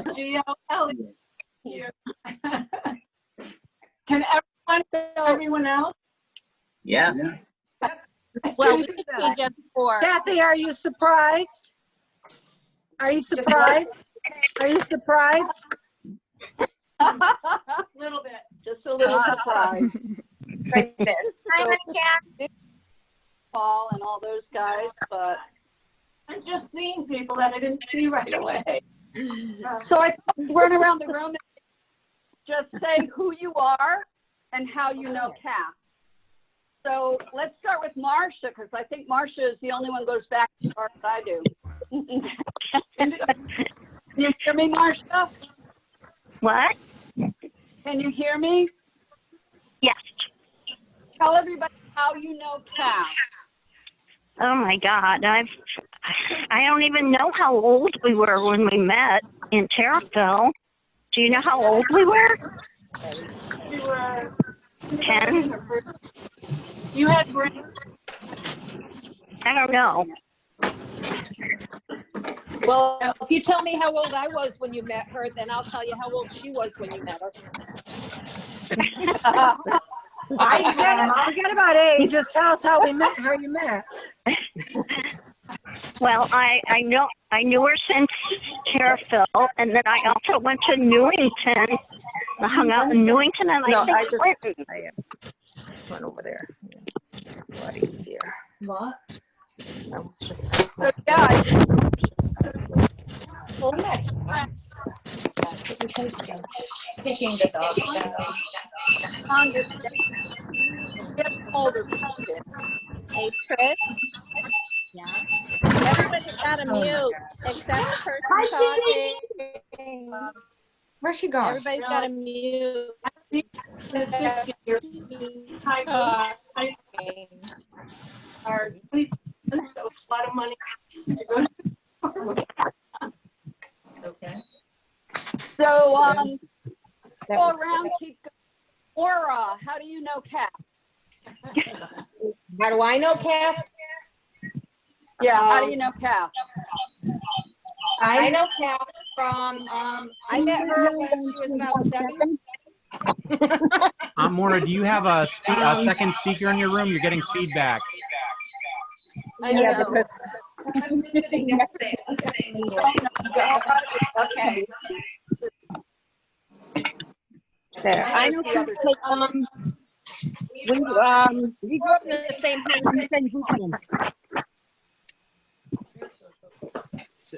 G-O-L-E here. Can everyone else? Yeah. Well, we can see just four. Kathy, are you surprised? Are you surprised? Are you surprised? A little bit, just a little surprised. Right there. Hi, Kat. Paul and all those guys, but I'm just seeing people that I didn't see right away. So I run around the room and just say who you are and how you know Kath. So let's start with Marcia, because I think Marcia is the only one who goes back as far as I do. Can you hear me, Marcia? What? Can you hear me? Yes. Tell everybody how you know Kath. Oh my God, I don't even know how old we were when we met in Terriffill. Do you know how old we were? You were 10? You had brain. I don't know. Well, if you tell me how old I was when you met her, then I'll tell you how old she was when you met her. Forget about age. Just tell us how we met, how you met. Well, I knew her since Terriffill, and then I also went to Newington. I hung out in Newington, and I think Clinton. I went over there. A lot easier. What? I was just So, yeah. Taking the dog Get older. Hey, Trish. Yeah. Everybody's got a mute except the person talking. Where's she going? Everybody's got a mute. A lot of money. Okay. So, go around, keep going. Aura, how do you know Kath? How do I know Kath? Yeah, how do you know Kath? I know Kath from, I met her when she was about 7. Maura, do you have a second speaker in your room? You're getting feedback. I know. Because I'm just sitting next to it. Okay. There. I know Kath, we grew up in the same house, the same group home.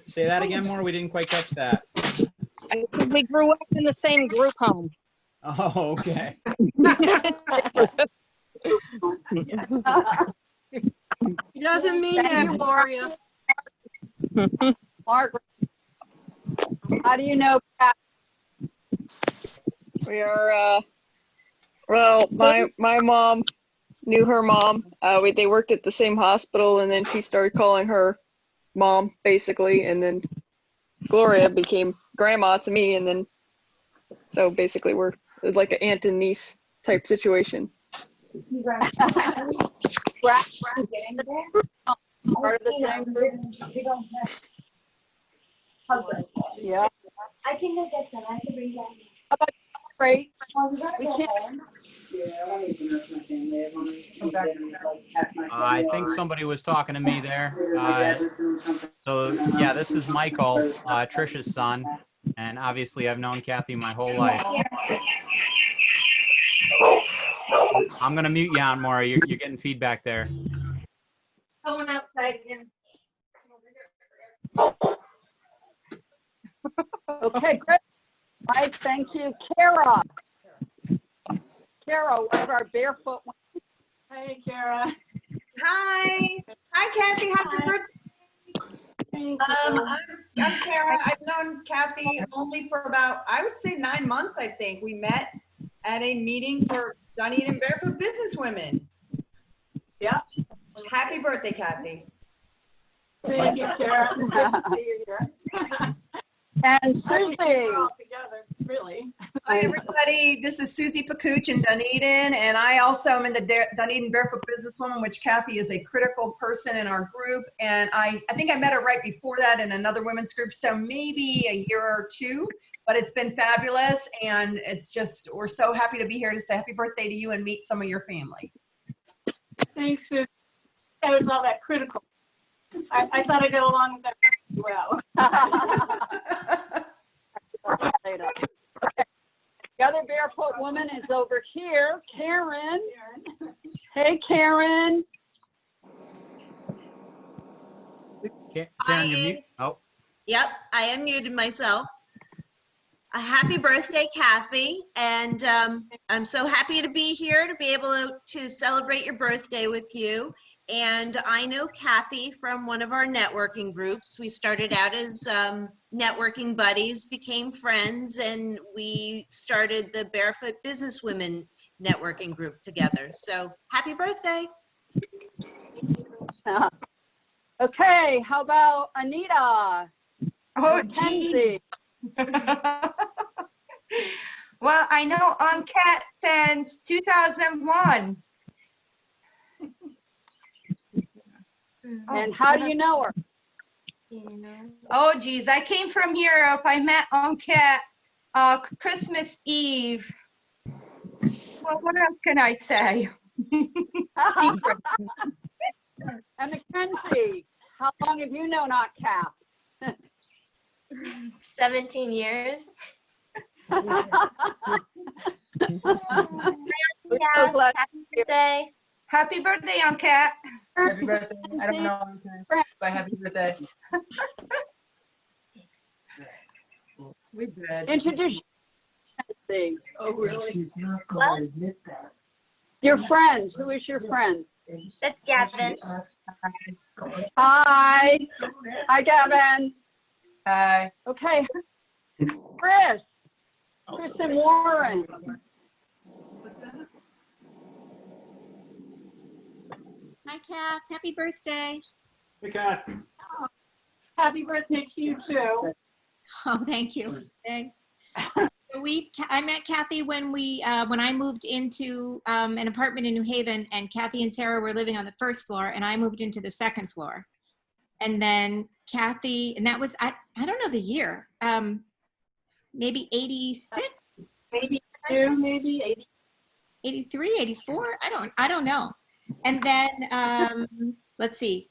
Say that again, Maura. We didn't quite catch that. I think we grew up in the same group home. Oh, okay. He doesn't mean that, Gloria. Margaret, how do you know Kath? We are, well, my mom knew her mom. They worked at the same hospital, and then she started calling her mom, basically, and then Gloria became grandma to me, and then, so basically we're like an aunt and niece type situation. Part of the same group? Yeah. I can go get them. I can bring them. How about Great. I think somebody was talking to me there. So yeah, this is Michael, Trisha's son, and obviously I've known Kathy my whole life. I'm gonna mute you on, Maura. You're getting feedback there. Going outside again. Okay, great. Mike, thank you. Kara. Kara, one of our barefoot women. Hey, Kara. Hi. Hi, Kathy. Happy birthday. I'm Kara. I've known Kathy only for about, I would say 9 months, I think. We met at a meeting for Dunedin and Barefoot Businesswomen. Yeah. Happy birthday, Kathy. Thank you, Kara. And Susie. together, really. Hi, everybody. This is Susie Pakuch in Dunedin, and I also am in the Dunedin Barefoot Businesswoman, which Kathy is a critical person in our group. And I think I met her right before that in another women's group, so maybe a year or two. But it's been fabulous, and it's just, we're so happy to be here to say happy birthday to you and meet some of your family. Thanks, Susie. That was all that critical. I thought I'd go along with that well. The other barefoot woman is over here, Karen. Hey, Karen. Karen, you mute. Oh, Yep, I am muted myself. A happy birthday, Kathy. And I'm so happy to be here to be able to celebrate your birthday with you. And I know Kathy from one of our networking groups. We started out as networking buddies, became friends, and we started the Barefoot Businesswomen networking group together. So happy birthday. Okay, how about Anita? Oh, Mackenzie? Well, I know Kat since 2001. And how do you know her? Oh, geez, I came from Europe. I met Kat Christmas Eve. Well, what else can I say? And Mackenzie, how long have you known Aunt Kat? 17 years. So Yeah, glad- happy birthday. Happy birthday, Kat. Happy birthday. I don't know, but happy birthday. We did. Introduce yourself. Oh, really? What? Your friends. Who is your friend? That's Gavin. Hi. Hi, Gavin. Hi. Okay. Chris. Chris and Warren. Hi, Kath. Happy birthday. Hey, Kat. Happy birthday to you, too. Oh, thank you. Thanks. So I met Kathy when I moved into an apartment in New Haven, and Kathy and Sarah were living on the first floor, and I moved into the second floor. And then Kathy, and that was, I don't know the year, maybe 86? 82, maybe 80. 83, 84? I don't know. And then, let's see,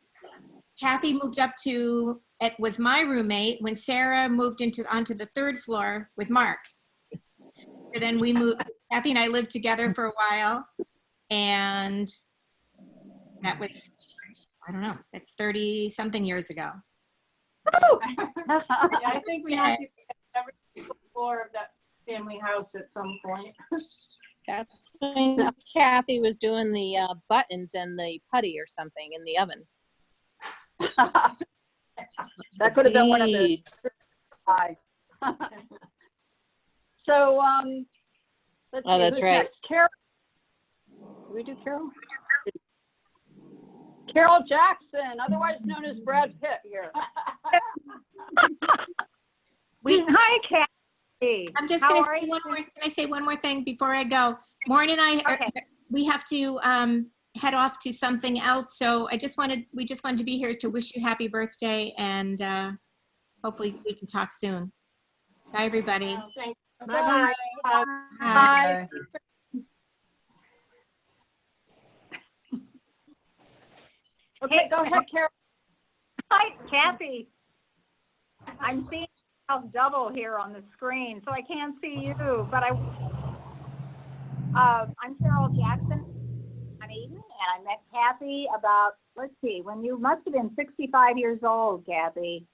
Kathy moved up to, it was my roommate when Sarah moved onto the third floor with Mark. And then we moved, Kathy and I lived together for a while, and that was, I don't know, it's 30 something years ago. Yeah, I think we had to every single floor of that family house at some point. That's when Kathy was doing the buttons and the putty or something in the oven. That could have been one of the So, let's see. Oh, that's who's right. next? Carol. Do we do Carol? Carol Jackson, otherwise known as Brad Pitt here. Hi, Kathy. I'm just going to say one more. Can I say one more thing before I go? Maureen and I, we have to head off to something else. So we just wanted to be here to wish you happy birthday, and hopefully we can talk soon. Bye, everybody. Bye. Bye. Bye. Okay, go ahead, Carol. Hi, Kathy. I'm seeing myself double here on the screen, so I can't see you, but I'm Carol Jackson, Eden, and I met Kathy about, let's see, when you must have been 65 years old, Kathy.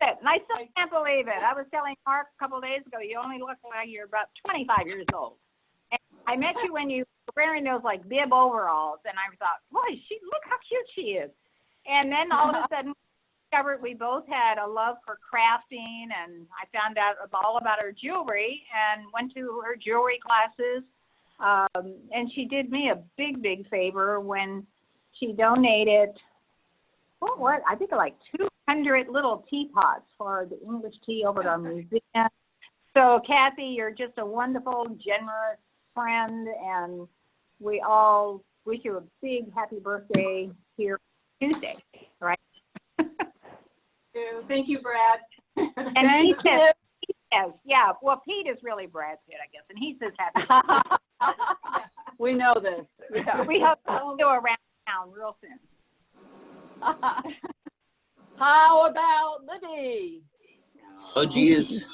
And I still can't believe it. I was telling Mark a couple of days ago, you only look like you're about 25 years old. And I met you when you were wearing those like bib overalls, and I thought, boy, look how cute she is. And then all of a sudden, we discovered we both had a love for crafting, and I found out all about her jewelry and went to her jewelry classes. And she did me a big, big favor when she donated what, I think like 200 little teapots for the English tea over at our museum. So Kathy, you're just a wonderful, generous friend, and we all wish you a big happy birthday here Tuesday, right? Thank you, Brad. And he says, yeah, well, Pete is really Brad's kid, I guess, and he says happy. We know this. Yeah. We hope to do around town real soon. How about Libby? Oh, geez.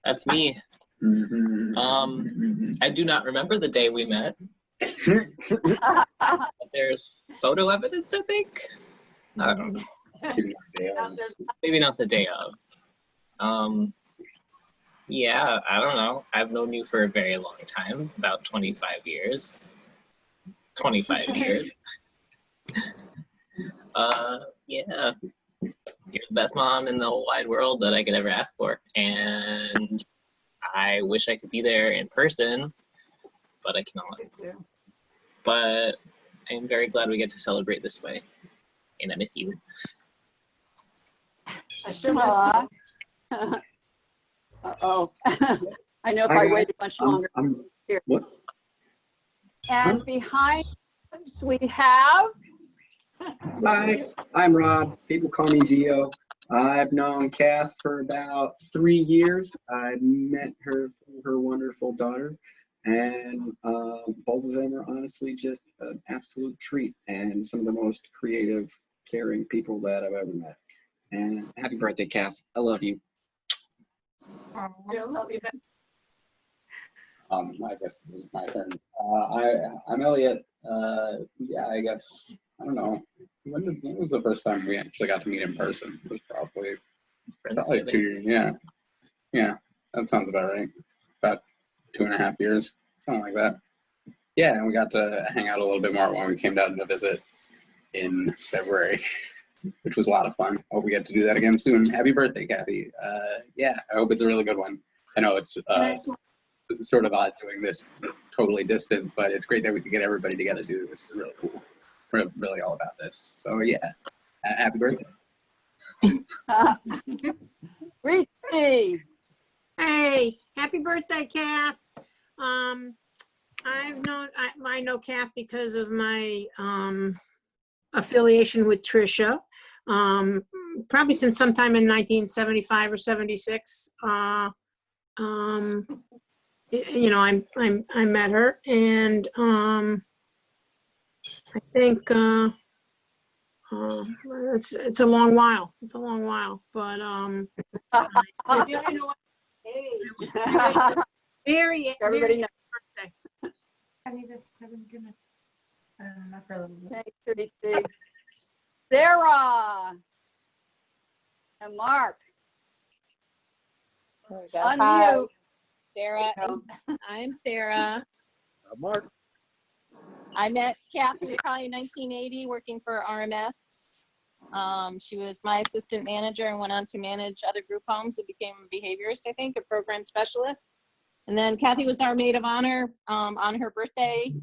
That's me. I do not remember the day we met. But there's photo evidence, I think. I don't know. Maybe not the day of. Yeah, I don't know. I've known you for a very long time, about 25 years. 25 years. Yeah. You're the best mom in the whole wide world that I could ever ask for. And I wish I could be there in person, but I cannot. But I'm very glad we get to celebrate this way. And I miss you. I sure will. Uh-oh. I know if I waited much longer. Here. What? And behind us we have... Hi, I'm Rob. People call me Gio. I've known Kath for about 3 years. I met her through her wonderful daughter, and both of them are honestly just an absolute treat and some of the most creative, caring people that I've ever met. And happy birthday, Kath. I love you. I love you. I guess this is my turn. I'm Elliot. Yeah, I guess, I don't know. When was the first time we actually got to meet in person? It was probably 2 years. Yeah. Yeah, that sounds about right. About 2.5 years, something like that. Yeah, and we got to hang out a little bit more when we came down to visit in February, which was a lot of fun. Hope we get to do that again soon. Happy birthday, Kathy. Yeah, I hope it's a really good one. I know it's sort of odd doing this totally distant, but it's great that we could get everybody together to do this. It's really cool. We're really all about this. So yeah, happy birthday. Reese. Hey, happy birthday, Kath. I know Kath because of my affiliation with Trisha. Probably since sometime in 1975 or 76. You know, I met her, and I think it's a long while. It's a long while, but very Everybody knows. birthday. Thanks, Reese. Sarah and Mark. There we go. Unmute. Hi, Sarah. I'm Sarah. Mark. I met Kathy probably in 1980 working for RMS. She was my assistant manager and went on to manage other group homes and became a behaviorist, I think, a program specialist. And then Kathy was our maid of honor on her birthday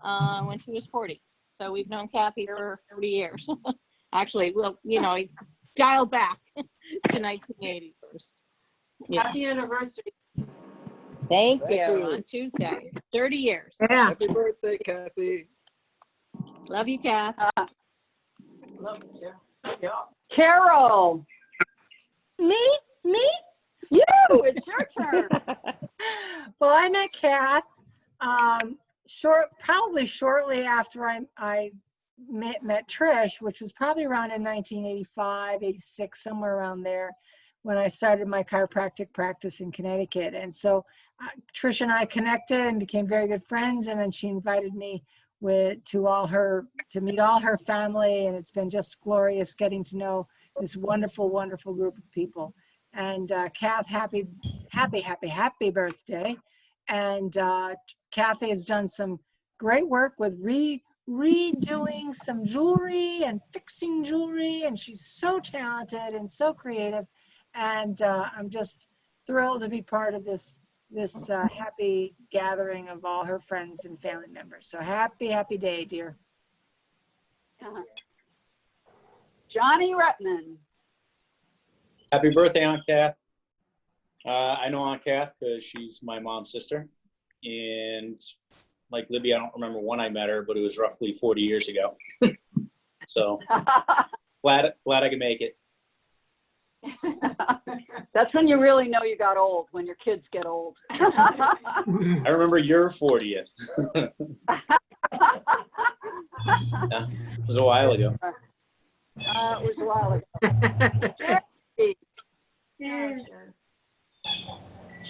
when she was 40. So we've known Kathy for 40 years. Actually, well, you know, dial back to 1980 first. Yeah. Happy anniversary. Thank you. On Tuesday. 30 years. Yeah. Happy birthday, Kathy. Love you, Kath. Love you. Yeah. Carol. Me? You, it's your turn. Well, I met Kath probably shortly after I met Trish, which was probably around in 1985, 86, somewhere around there, when I started my chiropractic practice in Connecticut. And so Trish and I connected and became very good friends. And then she invited me to meet all her family. And it's been just glorious getting to know this wonderful, wonderful group of people. And Kath, happy birthday. And Kathy has done some great work with redoing some jewelry and fixing jewelry. And she's so talented and so creative. And I'm just thrilled to be part of this happy gathering of all her friends and family members. So happy day, dear. Johnny Rutman. Happy birthday, Aunt Kath. I know Aunt Kath because she's my mom's sister. And like Libby, I don't remember when I met her, but it was roughly 40 years ago. So glad I could make it. That's when you really know you got old, when your kids get old. I remember your 40th. Yeah, it was a while ago. It was a while ago.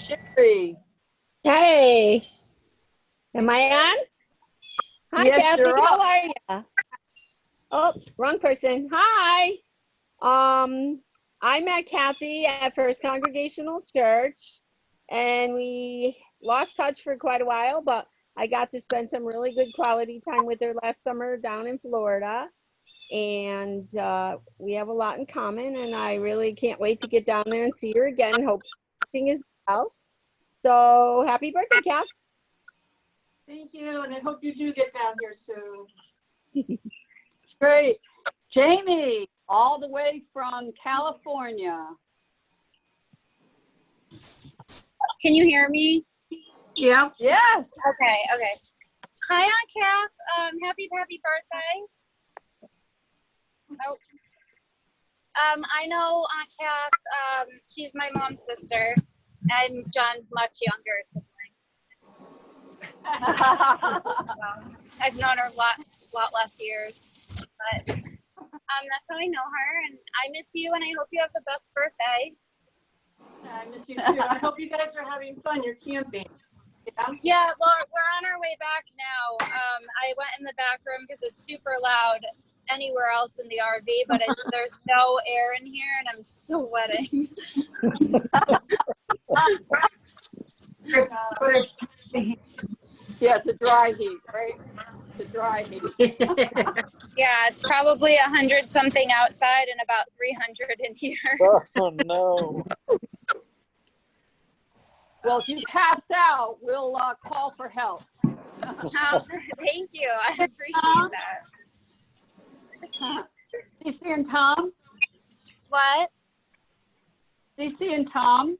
Sherry. Hey, am I on? Hi, Yes, Kathy. you're How on. are you? Oh, wrong person. Hi. I met Kathy at First Congregational Church, and we lost touch for quite a while, but I got to spend some really good quality time with her last summer down in Florida. And we have a lot in common, and I really can't wait to get down there and see her again. Hope everything is well. So happy birthday, Kath. Thank you, and I hope you do get down here soon. Great. Jamie, all the way from California. Can you hear me? Yeah. Yes. Okay. Hi, Aunt Kath. Happy birthday. Oh. I know Aunt Kath. She's my mom's sister. I'm John's much younger sibling. I've known her a lot less years, but that's how I know her. And I miss you, and I hope you have the best birthday. I miss you too. I hope you guys are having fun. You're camping. Yeah, well, we're on our way back now. I went in the back room because it's super loud anywhere else in the RV, but there's no air in here, and I'm sweating. Yeah, it's a dry heat, right? It's a dry heat. Yeah, it's probably 100 something outside and about 300 in here. Oh, no. Well, if you pass out, we'll call for help. Thank you. I appreciate that. Cece and Tom? What? Cece and Tom?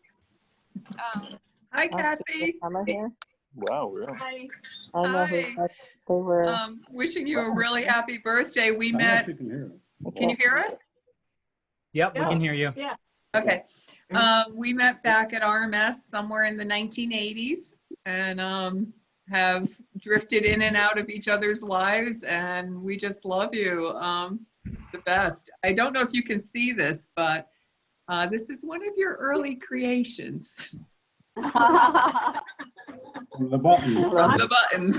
Hi, Kathy. Am I here? Wow, really? Hi. I know who Hi. that's, they were. Wishing you a really happy birthday. We met. Can you hear us? Yep, we can hear you. Yeah. Okay. We met back at RMS somewhere in the 1980s and have drifted in and out of each other's lives, and we just love you. The best. I don't know if you can see this, but this is one of your early creations. The buttons. From the buttons.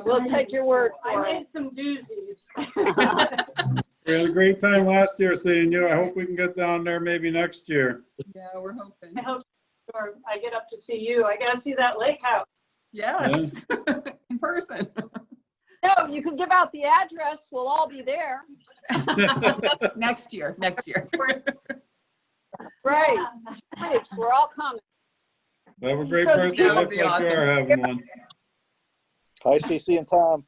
We'll take your word for it. I made some doozies. We had a great time last year seeing you. I hope we can get down there maybe next year. Yeah, we're hoping. I hope I get up to see you. I got to see that lake house. Yes, in person. No, you can give out the address. We'll all be there. Next year. Right. We're all coming. Have a great birthday. That would Looks be like you are awesome. having one. Hi, Cece and Tom.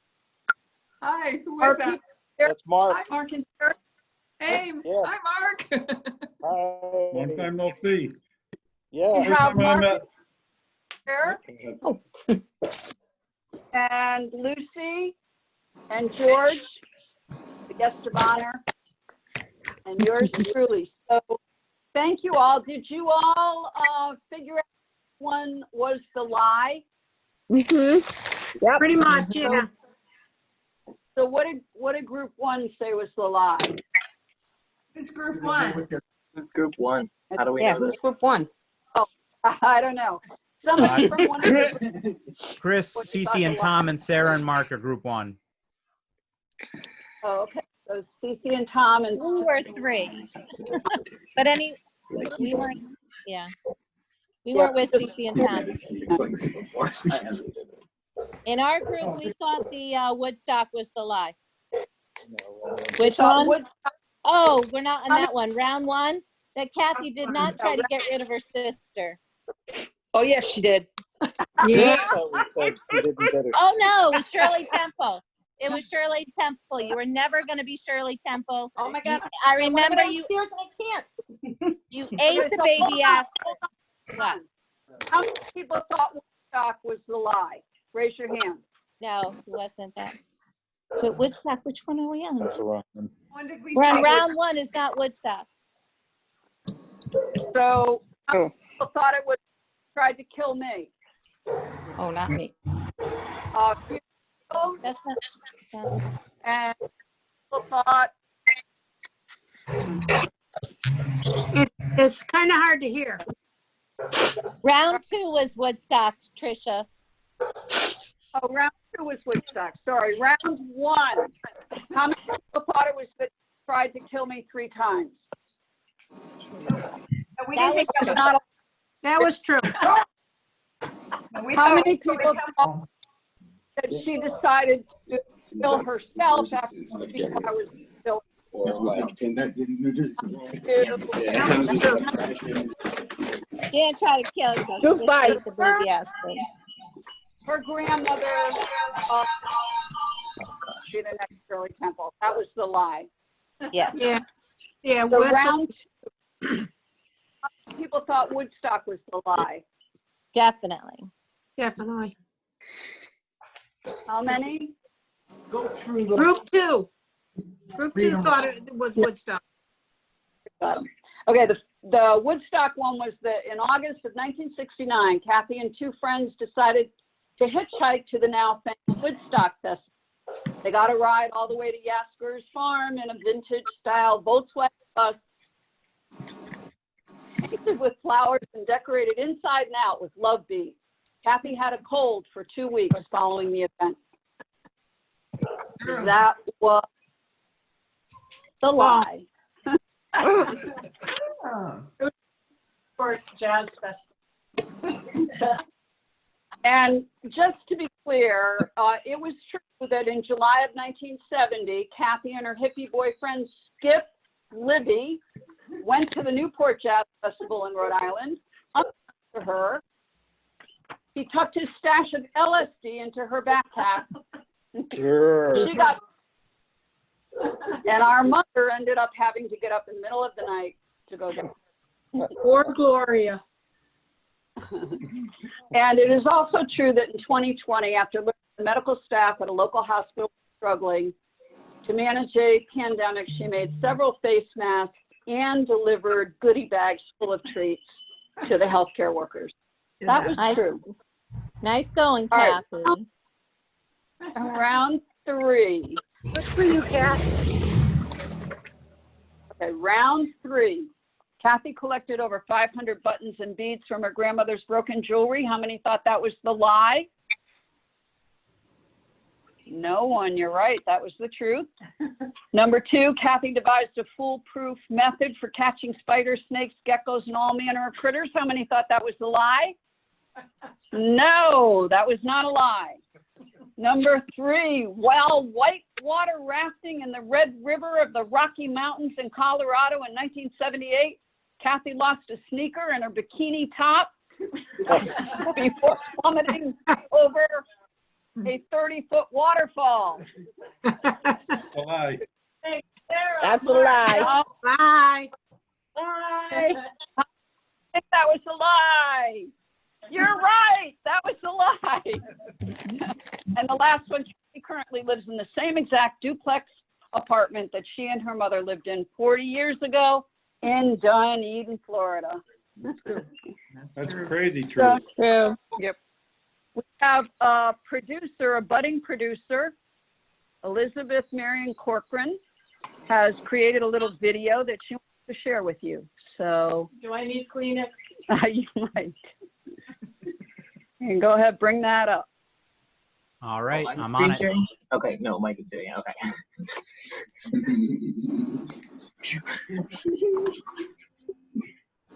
Hi, who is that? That's Mark. Hi, Mark and Sarah. Hey, Yeah. hi, Mark. Hi. Long time no see. Yeah. You have First time I Mark met. and Sarah and Lucy and George, the guest of honor, and yours truly. So thank you all. Did you all figure out which one was the lie? Mm-hmm. Yep. Pretty much, yeah. So what did group one say was the lie? Who's group one? Who's group one? How do we Yeah, know who's that? group one? Oh, I don't know. Somebody from one of the Chris, Cece, and Tom, and Sarah and Mark are group one. Oh, okay. So Cece and Tom and We were 3. But we weren't, yeah. We weren't with Cece and Tom. In our group, we thought the Woodstock was the lie. Which one? Oh, we're not on that one. Round 1, that Kathy did not try to get rid of her sister. Oh, yes, she did. Yeah. We said she didn't get it. Oh, no, it was Shirley Temple. It was Shirley Temple. You were never going to be Shirley Temple. Oh my God. I remember you. Downstairs and I can't. You ate the baby ass. What? How many people thought Woodstock was the lie? Raise your hand. No, it wasn't that. But Woodstock, which one are we on? That's wrong. When did we We're on say round one. Is not Woodstock. So how many people thought it was tried to kill me? Oh, not me. People, That's not. and people thought It's kind of hard to hear. Round two was Woodstock, Tricia. Oh, round two was Woodstock. Sorry, round one. How many people thought it was that tried to kill me 3 times? That was true. That was true. How many people thought that she decided to kill herself after she thought I was still? Or like, and that didn't you just She didn't try to kill herself. She Good just fight. ate the baby ass thing. Her grandmother be the next Shirley Temple. That was the lie. Yes. Yeah. Yeah. So round two, people thought Woodstock was the lie. Definitely. Definitely. How many? Group two. Group two thought it was Woodstock. Okay, the Woodstock one was in August of 1969, Kathy and 2 friends decided to hitchhike to the now famous Woodstock Festival. They got a ride all the way to Yasker's farm in a vintage-style Volkswagen bus, painted with flowers and decorated inside and out with love beads. Kathy had a cold for 2 weeks following the event. That was the lie. For Jazz Festival. And just to be clear, it was true that in July of 1970, Kathy and her hippie boyfriend Skip Libby went to the Newport Jazz Festival in Rhode Island. Unbeknownst to her, he tucked his stash of LSD into her backpack. Sure. She got, and our mother ended up having to get up in the middle of the night to go get her. Poor Gloria. And it is also true that in 2020, after the medical staff at a local hospital was struggling to manage a pandemic, she made several face masks and delivered goodie bags full of treats to the healthcare workers. That was true. Nice going, All right. Kathy. Round 3. Good for you, Kat. Okay, round 3. Kathy collected over 500 buttons and beads from her grandmother's broken jewelry. How many thought that was the lie? No one, you're right. That was the truth. Number 2, Kathy devised a foolproof method for catching spiders, snakes, geckos, and all manner of critters. How many thought that was the lie? No, that was not a lie. Number 3, while white water rafting in the Red River of the Rocky Mountains in Colorado in 1978, Kathy lost a sneaker and her bikini top before plummeting over a 30-foot waterfall. That's a lie. Hey, Sarah, That's a lie. Lie. I think that was a lie. You're right. That was a lie. And the last one, she currently lives in the same exact duplex apartment that she and her mother lived in 40 years ago in Dunedin, Florida. That's crazy true. True. Yep. We have a producer, a budding producer, Elizabeth Marion Corcoran, has created a little video that she wants to share with you. So, Do I need Kleenex? you might. And go ahead, bring that up. All right, Oh, I'm on it. sharing? Okay, no, Mike is doing it. Okay.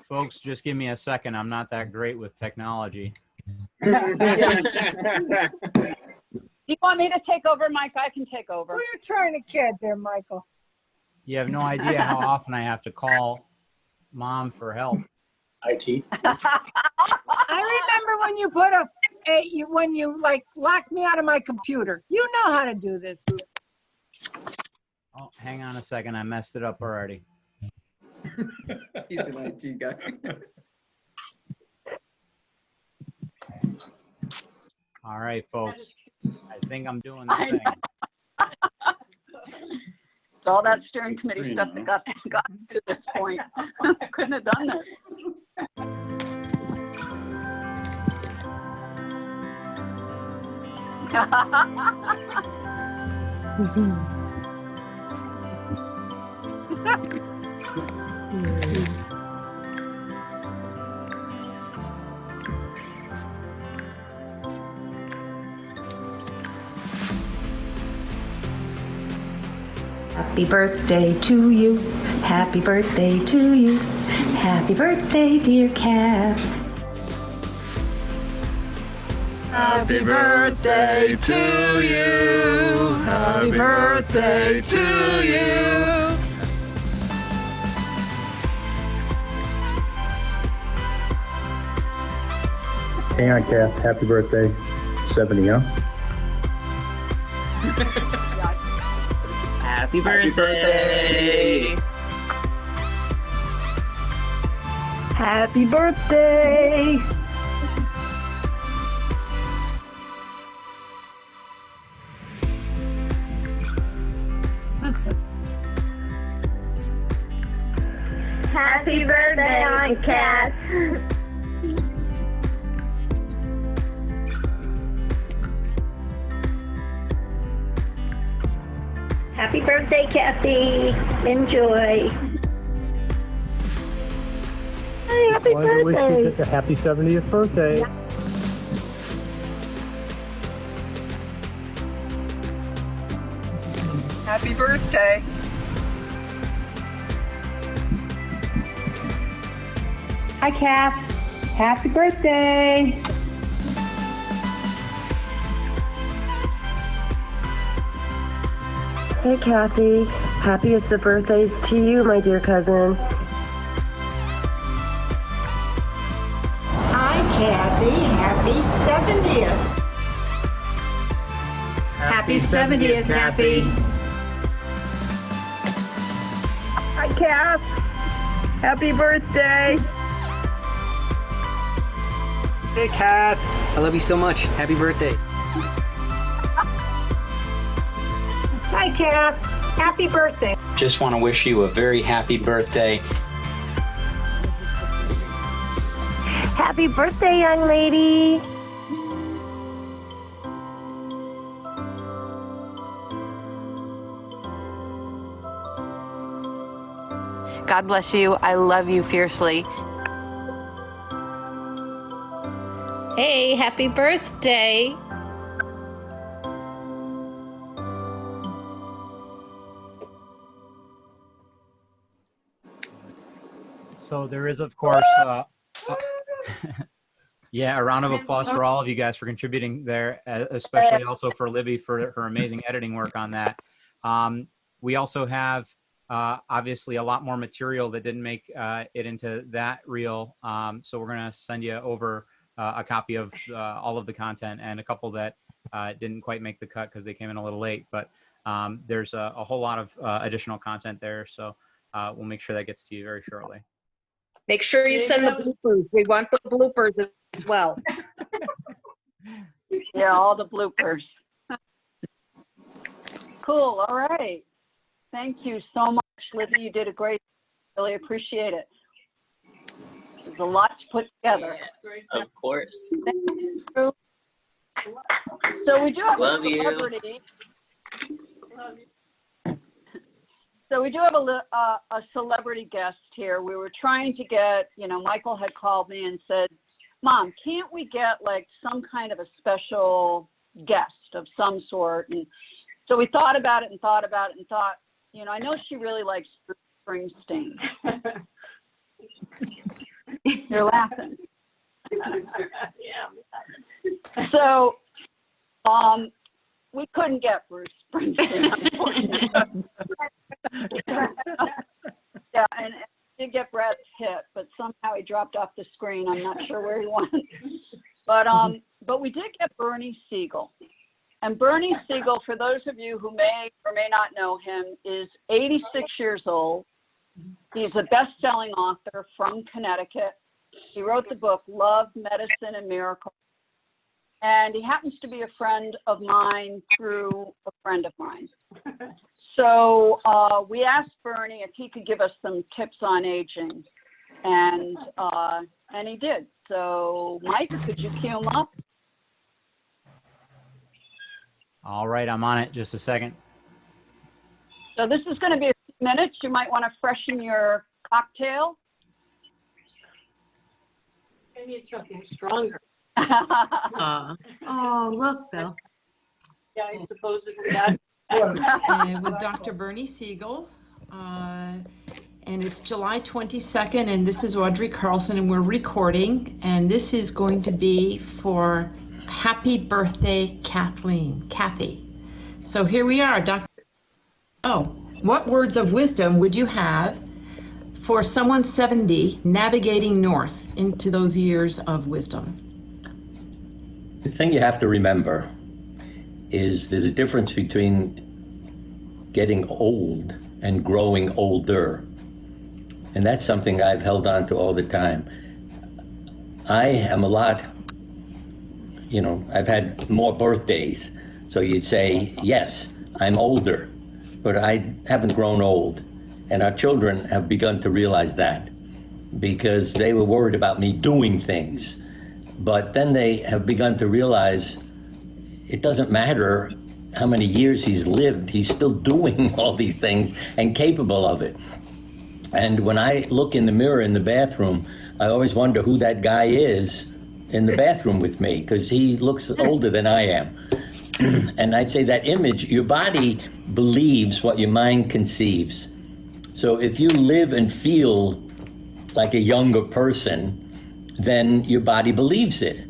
Folks, just give me a second. I'm not that great with technology. Do you want me to take over, Mike? I can take over. Who are you trying to kid there, Michael? You have no idea how often I have to call Mom for help. IT. I remember when you put a Hey, when you like lock me out of my computer, you know how to do this. Oh, hang on a second. I messed it up already. He's an IT guy. All right, folks. I think I'm doing the thing. It's all that steering committee stuff that got to this point. Couldn't have done this. Happy birthday to you. Happy birthday to you. Happy birthday, dear Kath. Happy birthday to you. Happy birthday to you. Hang on, Kath. Happy birthday. 70, huh? Happy birthday. Happy birthday. Happy birthday, Aunt Kat. Happy birthday, Kathy. Enjoy. Hey, happy birthday. Happy 70th birthday. Happy birthday. Hi, Kath. Happy birthday. Hey, Kathy. Happiest of birthdays to you, my dear cousin. Hi, Kathy. Happy 70th. Happy 70th, Kathy. Hi, Kath. Happy birthday. Hey, Kath. I love you so much. Happy birthday. Hi, Kath. Happy birthday. Just want to wish you a very happy birthday. Happy birthday, young lady. God bless you. I love you fiercely. Hey, happy birthday. So there is, of course, yeah, a round of applause for all of you guys for contributing there, especially also for Libby for her amazing editing work on that. We also have obviously a lot more material that didn't make it into that reel. So we're going to send you over a copy of all of the content, and a couple that didn't quite make the cut because they came in a little late. But there's a whole lot of additional content there. So we'll make sure that gets to you very shortly. Make sure you send the bloopers. We want the bloopers as well. Yeah, all the bloopers. Cool. All right. Thank you so much, Libby. You did a great job. Really appreciate it. There's a lot to put together. Of course. Thank you. So we do have Love a celebrity. So we do have a celebrity guest here. We were trying to get, Michael had called me and said, Mom, can't we get like some kind of a special guest of some sort? And so we thought about it and thought, I know she really likes Bruce Springsteen. You're laughing. So we couldn't get Bruce Springsteen, unfortunately. Yeah, and did get Brad Pitt, but somehow he dropped off the screen. I'm not sure where he went. But But we did get Bernie Siegel. And Bernie Siegel, for those of you who may or may not know him, is 86 years old. He's a best-selling author from Connecticut. He wrote the book, Love, Medicine, and Miracles. And he happens to be a friend of mine through a friend of mine. So we asked Bernie if he could give us some tips on aging. And he did. So Mike, could you cue him up? All right, I'm on it. Just a second. So this is going to be a few minutes. You might want to freshen your cocktail. Maybe it's something stronger. Oh, look, Bill. Yeah, I suppose it's And with Dr. Bernie Siegel. And it's July 22nd, and this is Audrey Carlson, and we're recording. And this is going to be for Happy Birthday, Kathleen, Kathy. So here we are, Dr. Oh, what words of wisdom would you have for someone 70 navigating north into those years of wisdom? The thing you have to remember is there's a difference between getting old and growing older. And that's something I've held on to all the time. I am a lot, you know, I've had more birthdays. So you'd say, yes, I'm older, but I haven't grown old. And our children have begun to realize that because they were worried about me doing things. But then they have begun to realize it doesn't matter how many years he's lived, he's still doing all these things and capable of it. And when I look in the mirror in the bathroom, I always wonder who that guy is in the bathroom with me, because he looks older than I am. And I'd say that image, your body believes what your mind conceives. So if you live and feel like a younger person, then your body believes it.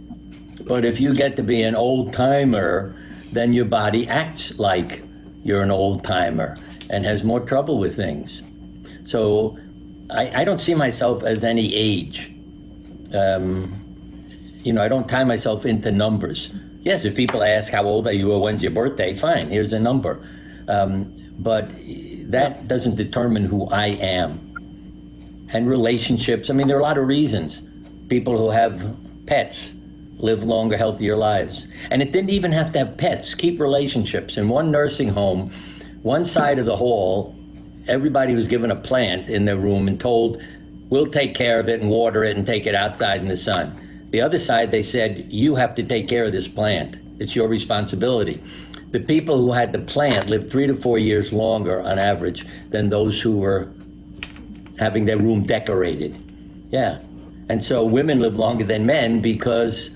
But if you get to be an old timer, then your body acts like you're an old timer and has more trouble with things. So I don't see myself as any age. You know, I don't tie myself into numbers. Yes, if people ask how old are you or when's your birthday, fine, here's a number. But that doesn't determine who I am. And relationships, I mean, there are a lot of reasons. People who have pets live longer, healthier lives. And it didn't even have to have pets. Keep relationships. In one nursing home, one side of the hall, everybody was given a plant in their room and told, we'll take care of it and water it and take it outside in the sun. The other side, they said, you have to take care of this plant. It's your responsibility. The people who had the plant lived 3 to 4 years longer on average than those who were having their room decorated. Yeah. And so women live longer than men because,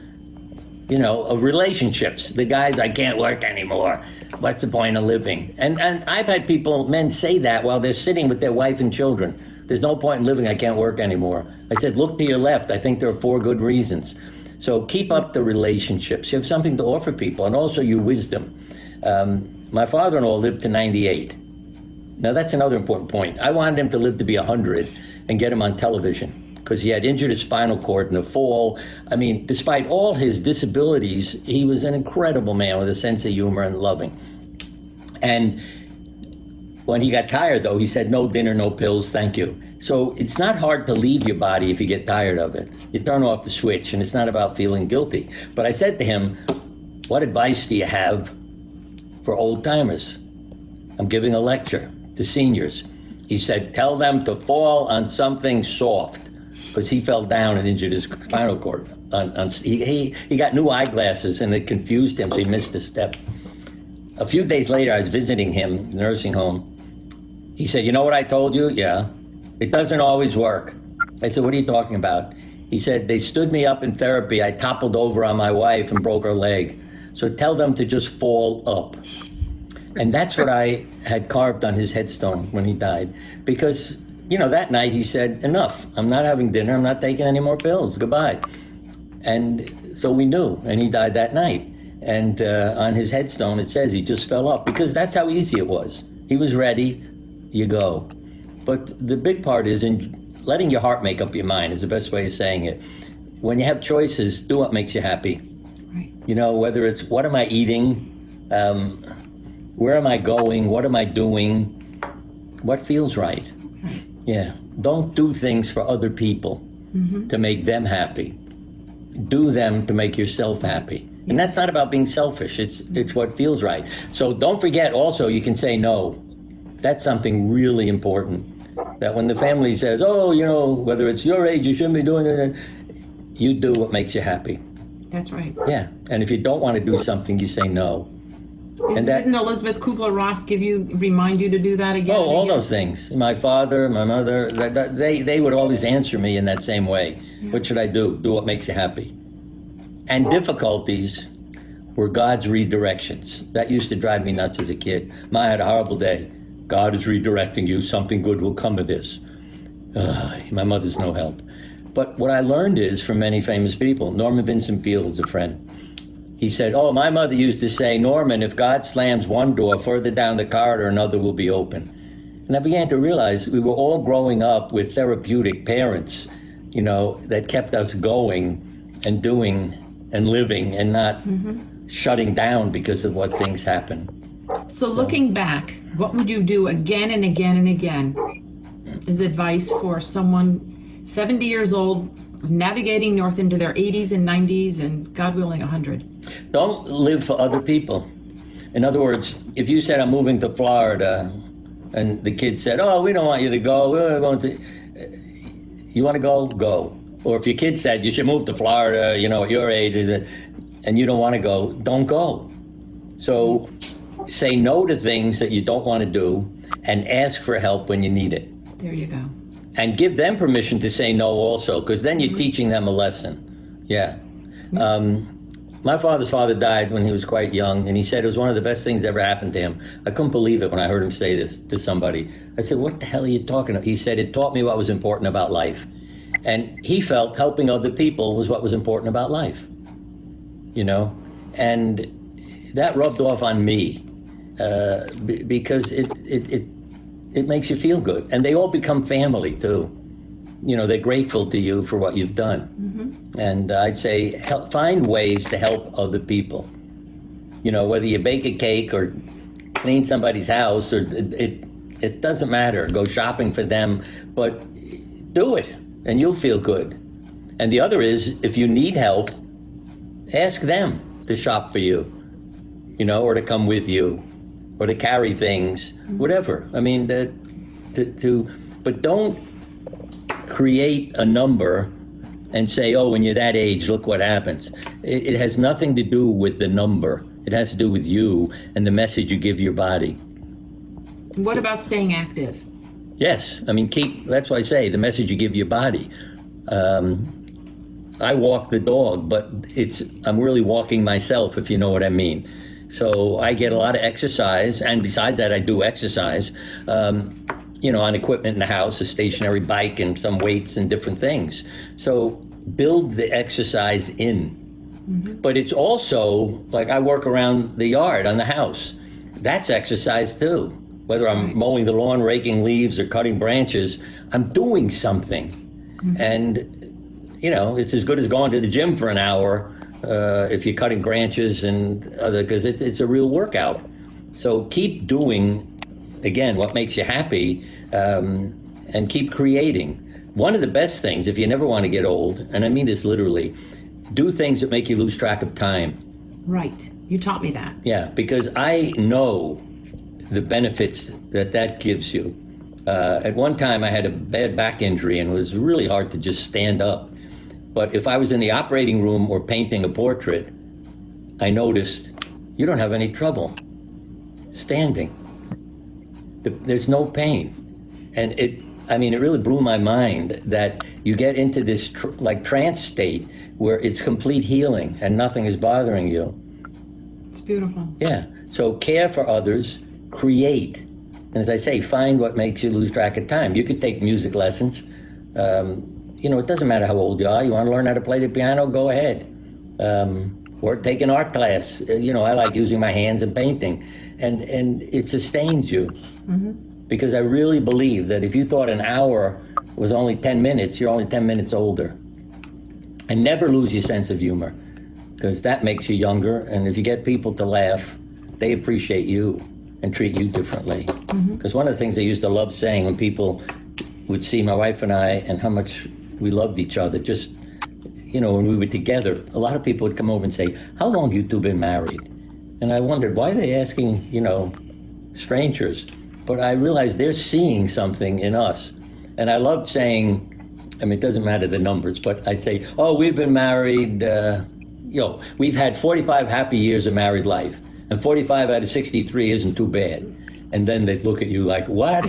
you know, of relationships. The guys, I can't work anymore. What's the point of living? And I've had people, men, say that while they're sitting with their wife and children. There's no point in living, I can't work anymore. I said, look to your left. I think there are 4 good reasons. So keep up the relationships. You have something to offer people, and also your wisdom. My father-in-law lived to 98. Now that's another important point. I wanted him to live to be 100 and get him on television, because he had injured his spinal cord in a fall. I mean, despite all his disabilities, he was an incredible man with a sense of humor and loving. And when he got tired, though, he said, no dinner, no pills, thank you. So it's not hard to leave your body if you get tired of it. You turn off the switch, and it's not about feeling guilty. But I said to him, what advice do you have for old timers? I'm giving a lecture to seniors. He said, tell them to fall on something soft, because he fell down and injured his spinal cord. He got new eyeglasses, and it confused him, so he missed a step. A few days later, I was visiting him in the nursing home. He said, you know what I told you? Yeah. It doesn't always work. I said, what are you talking about? He said, they stood me up in therapy. I toppled over on my wife and broke her leg. So tell them to just fall up. And that's what I had carved on his headstone when he died. Because, you know, that night he said, enough. I'm not having dinner. I'm not taking any more pills. Goodbye. And so we knew. And he died that night. And on his headstone, it says he just fell up, because that's how easy it was. He was ready. You go. But the big part is in letting your heart make up your mind is the best way of saying it. When you have choices, do what makes you happy. Right. You know, whether it's what am I eating, where am I going, what am I doing, what feels right. Yeah. Don't do things for other people to make them happy. Do them to make yourself happy. And that's not about being selfish. It's what feels right. So don't forget also, you can say no. That's something really important. That when the family says, oh, you know, whether it's your age, you shouldn't be doing it, you do what makes you happy. That's right. Yeah. And if you don't want to do something, you say no. Didn't Elizabeth Kubler-Ross remind you to do that again? Oh, all those things. My father, my mother, they would always answer me in that same way. Yeah. What should I do? Do what makes you happy. And difficulties were God's redirections. That used to drive me nuts as a kid. I had a horrible day. God is redirecting you. Something good will come of this. My mother's no help. But what I learned is from many famous people, Norman Vincent Peale is a friend. He said, oh, my mother used to say, Norman, if God slams one door, further down the corridor, another will be open. And I began to realize we were all growing up with therapeutic parents, you know, that kept us going and doing and living and not shutting down because of what things happen. So looking back, what would you do again and again and again as advice for someone 70 years old, navigating north into their 80s and 90s and God willing 100? Don't live for other people. In other words, if you said I'm moving to Florida and the kid said, oh, we don't want you to go, we're going to, you want to go? Go. Or if your kid said you should move to Florida, you know, at your age, and you don't want to go, don't go. So say no to things that you don't want to do and ask for help when you need it. There you go. And give them permission to say no also, because then you're teaching them a lesson. Yeah. My father's father died when he was quite young, and he said it was one of the best things that ever happened to him. I couldn't believe it when I heard him say this to somebody. I said, what the hell are you talking about? He said, it taught me what was important about life. And he felt helping other people was what was important about life, you know? And that rubbed off on me because it makes you feel good. And they all become family too. You know, they're grateful to you for what you've done. And I'd say find ways to help other people. You know, whether you bake a cake or clean somebody's house, or it doesn't matter. Go shopping for them, but do it and you'll feel good. And the other is, if you need help, ask them to shop for you, you know, or to come with you, or to carry things, whatever. I mean, but don't create a number and say, oh, when you're that age, look what happens. It has nothing to do with the number. It has to do with you and the message you give your body. What about staying active? Yes, I mean, that's why I say the message you give your body. I walk the dog, but I'm really walking myself, if you know what I mean. So I get a lot of exercise, and besides that, I do exercise, you know, on equipment in the house, a stationary bike and some weights and different things. So build the exercise in. But it's also, like I work around the yard on the house. That's exercise too. Whether I'm mowing the lawn, raking leaves, or cutting branches, I'm doing something. And, you know, it's as good as going to the gym for an hour if you're cutting branches and other, because it's a real workout. So keep doing, again, what makes you happy, and keep creating. One of the best things, if you never want to get old, and I mean this literally, do things that make you lose track of time. Right. You taught me that. Yeah, because I know the benefits that gives you. At one time, I had a bad back injury, and it was really hard to just stand up. But if I was in the operating room or painting a portrait, I noticed you don't have any trouble standing. There's no pain. And it really blew my mind that you get into this trance state where it's complete healing and nothing is bothering you. It's beautiful. Yeah. So care for others, create. And as I say, find what makes you lose track of time. You could take music lessons. You know, it doesn't matter how old you are. You want to learn how to play the piano, go ahead. Or take an art class. You know, I like using my hands and painting. And it sustains you. Because I really believe that if you thought an hour was only 10 minutes, you're only 10 minutes older. And never lose your sense of humor. because that makes you younger. And if you get people to laugh, they appreciate you and treat you differently. Because one of the things I used to love saying when people would see my wife and I and how much we loved each other, just, you know, when we were together, a lot of people would come over and say, how long you two been married? And I wondered, why are they asking, you know, strangers? But I realized they're seeing something in us. And I loved saying, I mean, it doesn't matter the numbers, but I'd say, oh, we've been married, you know, we've had 45 happy years of married life, and 45 out of 63 isn't too bad. And then they'd look at you like, what?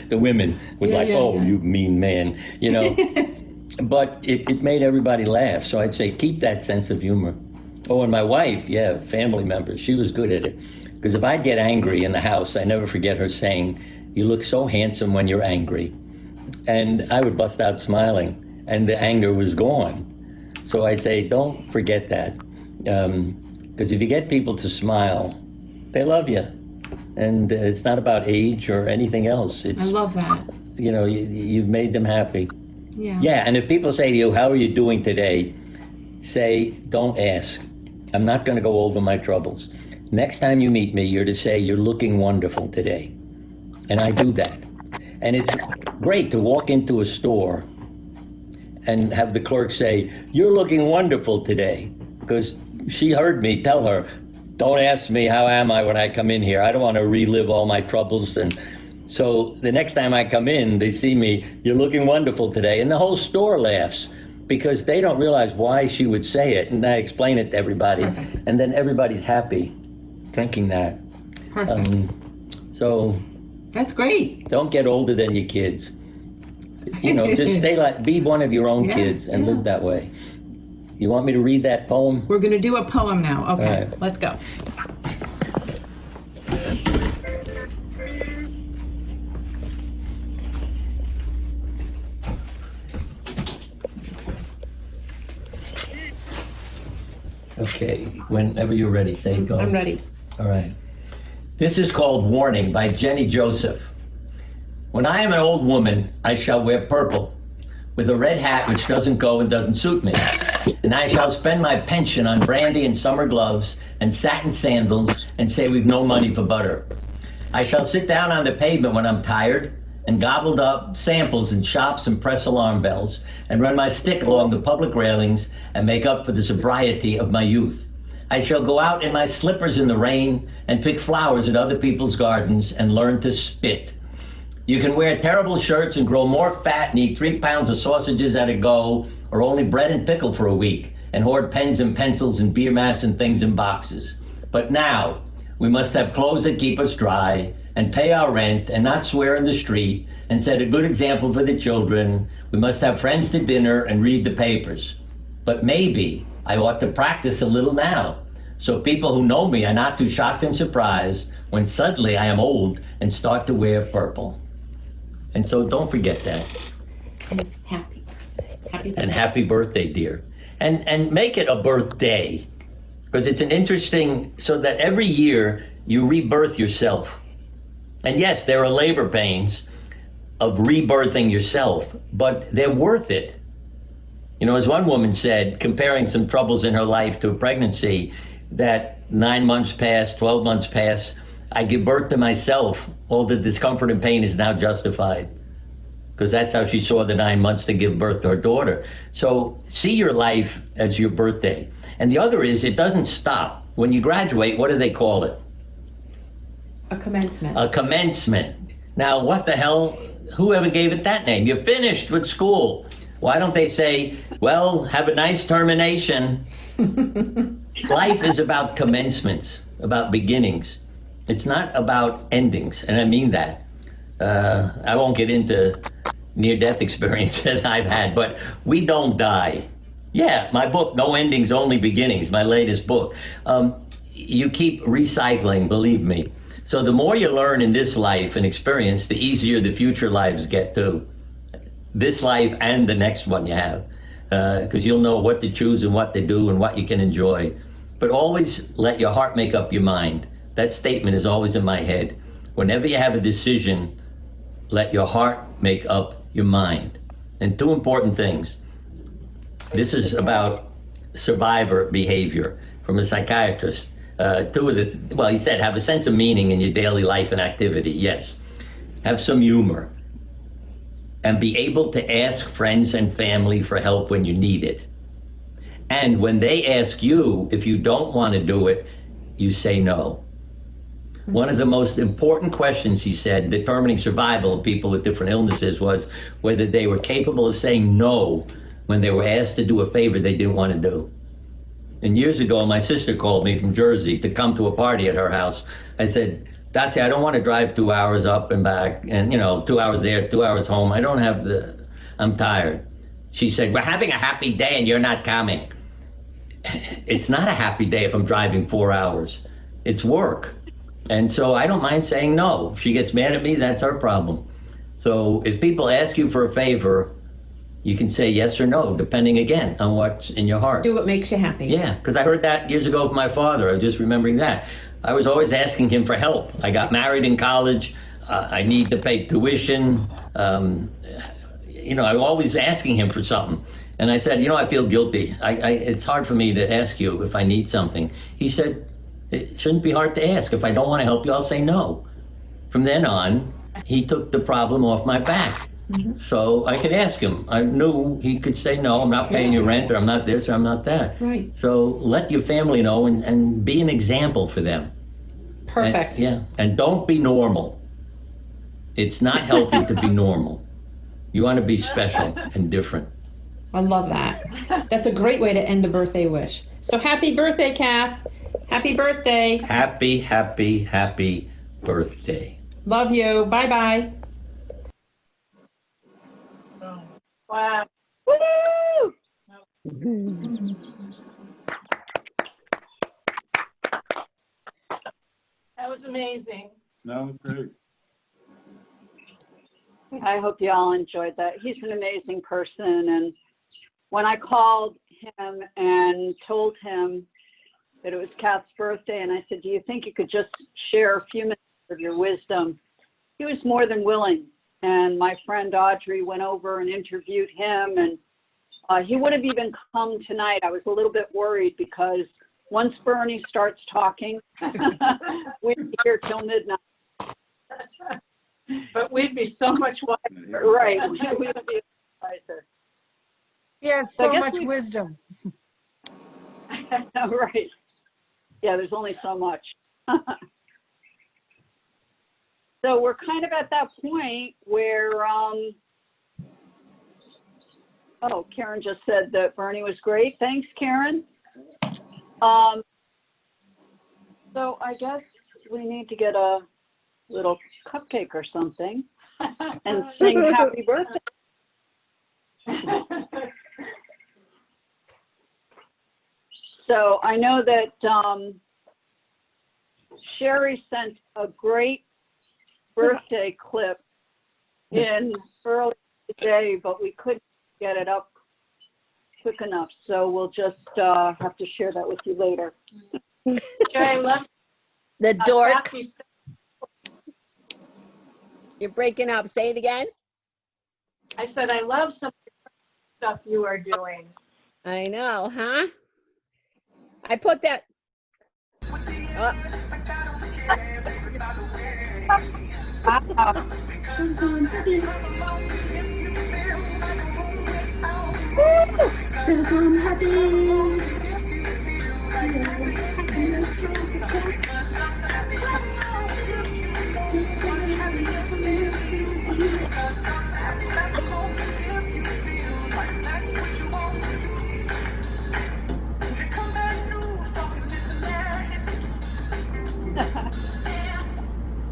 The women would you mean man, you know. But it made everybody laugh. So I'd say, keep that sense of humor. Oh, and my wife, family members, she was good at it. Because if I'd get angry in the house, I never forget her saying, you look so handsome when you're angry. And I would bust out smiling, and the anger was gone. So I'd say, don't forget that. Because if you get people to smile, they love you. And it's not about age or anything else. I love that. You know, you've made them happy. Yeah. Yeah, and if people say to you, how are you doing today? Say, don't ask. I'm not going to go over my troubles. Next time you meet me, you're to say, you're looking wonderful today. And I do that. And it's great to walk into a store and have the clerk say, you're looking wonderful today. Because she heard me tell her, don't ask me how am I when I come in here. I don't want to relive all my troubles. And so the next time I come in, they see me, you're looking wonderful today. And the whole store laughs because they don't realize why she would say it. And I explain it to everybody. Perfect. And then everybody's happy thinking that. Perfect. So that's great. Don't get older than your kids. You know, just stay like, be one of your own kids and live that way. You want me to read that poem? We're going to do a poem now. Okay, right. Let's go. Okay, whenever you're ready, say go. I'm ready. All right. This is called Warning by Jenny Joseph. When I am an old woman, I shall wear purple, with a red hat which doesn't go and doesn't suit me. And I shall spend my pension on brandy and summer gloves and satin sandals and say we've no money for butter. I shall sit down on the pavement when I'm tired and gobbled up samples in shops and press alarm bells and run my stick along the public railings and make up for the sobriety of my youth. I shall go out in my slippers in the rain and pick flowers at other people's gardens and learn to spit. You can wear terrible shirts and grow more fat and eat 3 pounds of sausages at a go, or only bread and pickle for a week, and hoard pens and pencils and beer mats and things in boxes. But now, we must have clothes that keep us dry, and pay our rent, and not swear in the street, and set a good example for the children. We must have friends to dinner and read the papers. But maybe I ought to practice a little now, so people who know me are not too shocked and surprised when suddenly I am old and start to wear purple. And so don't forget that. And happy birthday. And happy birthday, dear. And make it a birthday, because it's an interesting, so that every year you rebirth yourself. And yes, there are labor pains of rebirthing yourself, but they're worth it. You know, as one woman said, comparing some troubles in her life to a pregnancy, that 9 months pass, 12 months pass, I give birth to myself. All the discomfort and pain is now justified. Because that's how she saw the 9 months to give birth to her daughter. So see your life as your birthday. And the other is, it doesn't stop. When you graduate, what do they call it? A commencement. A commencement. Now, what the hell? Whoever gave it that name? You're finished with school. Why don't they say, well, have a nice termination? Life is about commencements, about beginnings. It's not about endings, and I mean that. I won't get into near-death experience that I've had, but we don't die. Yeah, my book, No Endings, Only Beginnings, my latest book. You keep recycling, believe me. So the more you learn in this life and experience, the easier the future lives get too. This life and the next one you have, because you'll know what to choose and what to do and what you can enjoy. But always let your heart make up your mind. That statement is always in my head. Whenever you have a decision, let your heart make up your mind. And two important things. This is about survivor behavior from a psychiatrist. Well, he said, have a sense of meaning in your daily life and activity. Yes. Have some humor. And be able to ask friends and family for help when you need it. And when they ask you, if you don't want to do it, you say no. One of the most important questions, he said, determining survival of people with different illnesses was whether they were capable of saying no when they were asked to do a favor they didn't want to do. And years ago, my sister called me from Jersey to come to a party at her house. I said, Datsy, I don't want to drive 2 hours up and back and, 2 hours there, 2 hours home. I'm tired. She said, we're having a happy day and you're not coming. It's not a happy day if I'm driving 4 hours. It's work. And so I don't mind saying no. If she gets mad at me, that's her problem. So if people ask you for a favor, you can say yes or no, depending, again, on what's in your heart. Do what makes you happy. Yeah, because I heard that years ago from my father. I'm just remembering that. I was always asking him for help. I got married in college. I need to pay tuition. I'm always asking him for something. And I said, I feel guilty. It's hard for me to ask you if I need something. He said, it shouldn't be hard to ask. If I don't want to help you, I'll say no. From then on, he took the problem off my back. So I could ask him. I knew he could say, no, I'm not paying your rent, or I'm not this, or I'm not that. Right. So let your family know and be an example for them. Perfect. And don't be normal. It's not healthy to be normal. You want to be special and different. I love that. That's a great way to end a birthday wish. So happy birthday, Kath. Happy birthday. Happy, happy, happy birthday. Love you. Bye-bye. Wow. Woo! That was amazing. That was great. I hope you all enjoyed that. He's an amazing person. And when I called him and told him that it was Kath's birthday, and I said, do you think you could just share a few minutes of your wisdom? He was more than willing. And my friend Audrey went over and interviewed him, and he would have even come tonight. I was a little bit worried because once Bernie starts talking, we'd be here till midnight. But we'd be so much wiser. Right. We would be wiser. He has so much wisdom. Right. Yeah, there's only so much. So we're kind of at that point where, Karen just said that Bernie was great. Thanks, Karen. So I guess we need to get a little cupcake or something and sing happy birthday. So I know that Sherry sent a great birthday clip in early today, but we couldn't get it up quick enough. So we'll just have to share that with you later. Sherry, love the dork. You're breaking up. Say it again. I said, I love some of the stuff you are doing. I know, huh? I put that.